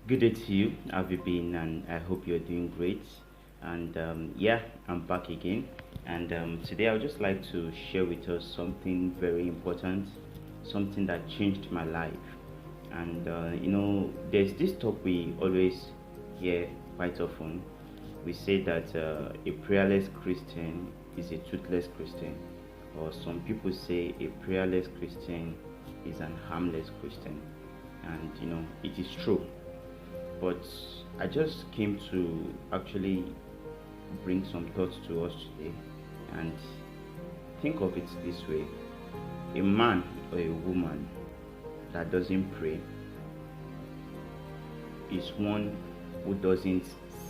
Good day to you. How have you been? And I hope you're doing great. And yeah, I'm back again. And today I would just like to share with us something very important, something that changed my life. And there's this talk we always hear quite often. We say that a prayerless Christian is a toothless Christian, or some people say a prayerless Christian is an harmless Christian. And it is true, but I just came to actually bring some thoughts to us today and think of it this way: a man or a woman that doesn't pray is one who doesn't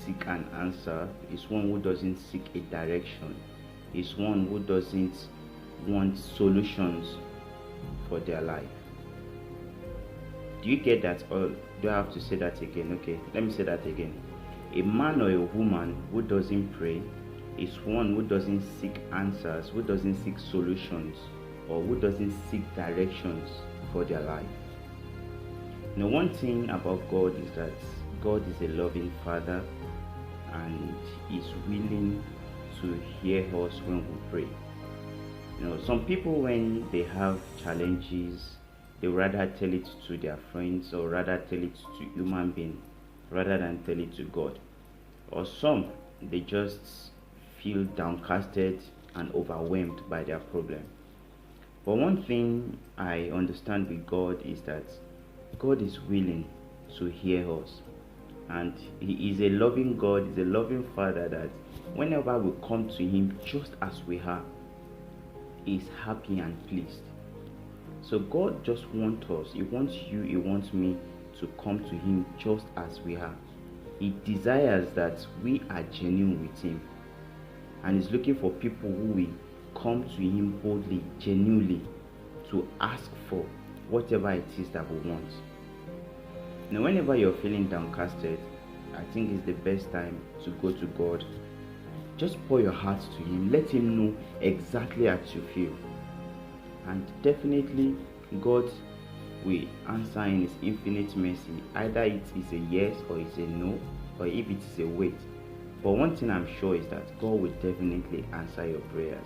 seek an answer, is one who doesn't seek a direction, is one who doesn't want solutions for their life. Do you get that, or do I have to say that again? Okay, let me say that again. A man or a woman who doesn't pray is one who doesn't seek answers, who doesn't seek solutions, or who doesn't seek directions for their life. One thing about God is that God is a loving Father and is willing to hear us when we pray. Some people, when they have challenges, they rather tell it to their friends, or rather tell it to human being rather than tell it to God. Or some, they just feel downcasted and overwhelmed by their problem. But one thing I understand with God is that God is willing to hear us, and He is a loving God, He's a loving Father that whenever we come to Him just as we are, He is happy and pleased. So God just wants us, He wants you, He wants me to come to Him just as we are. He desires that we are genuine with Him, and He's looking for people who will come to Him boldly, genuinely, to ask for whatever it is that we want. Whenever you're feeling downcasted, I think it's the best time to go to God. Just pour your heart to Him, let Him know exactly as you feel, and definitely God will answer in His infinite mercy. Either it is a yes or it's a no, or if it is a wait. But one thing I'm sure is that God will definitely answer your prayers.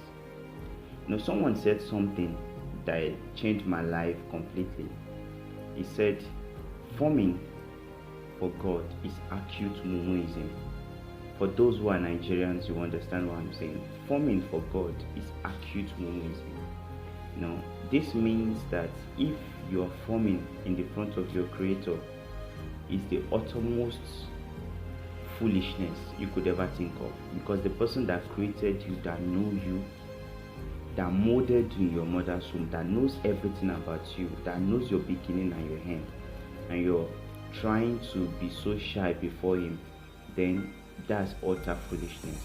Someone said something that changed my life completely. He said, forming for God is acute mumuism. For those who are Nigerians, you understand what I'm saying. Forming for God is acute mumuism. This means that if you are forming in the front of your Creator, it's the uttermost foolishness you could ever think of, because the person that created you, that knows you, that molded you in your mother's womb, that knows everything about you, that knows your beginning and your end, and you're trying to be so shy before Him, then that's utter foolishness.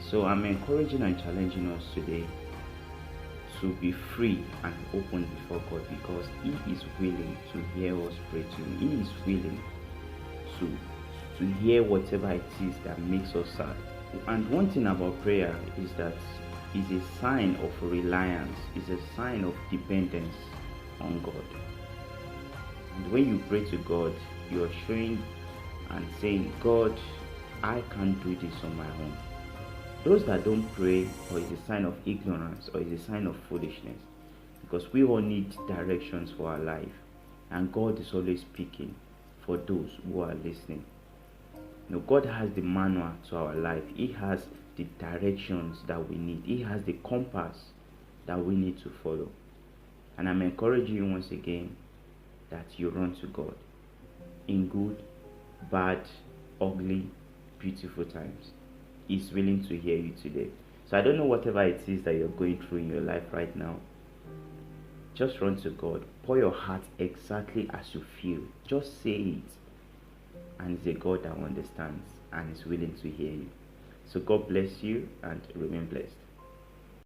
So I'm encouraging and challenging us today to be free and open before God, because He is willing to hear us pray to Him. He is willing to hear whatever it is that makes us sad. And one thing about prayer is that it's a sign of reliance, it's a sign of dependence on God. And when you pray to God, you are showing and saying, God, I can't do this on my own. Those that don't pray, or is a sign of ignorance, or is a sign of foolishness, because we all need directions for our life, and God is always speaking for those who are listening. God has the manual to our life. He has the directions that we need. He has the compass that we need to follow. And I'm encouraging you once again that you run to God in good, bad, ugly, beautiful times. He's willing to hear you today. So I don't know whatever it is that you're going through in your life right now. Just run to God. Pour your heart exactly as you feel. Just say it. And He's a God that understands and is willing to hear you. So God bless you and remain blessed.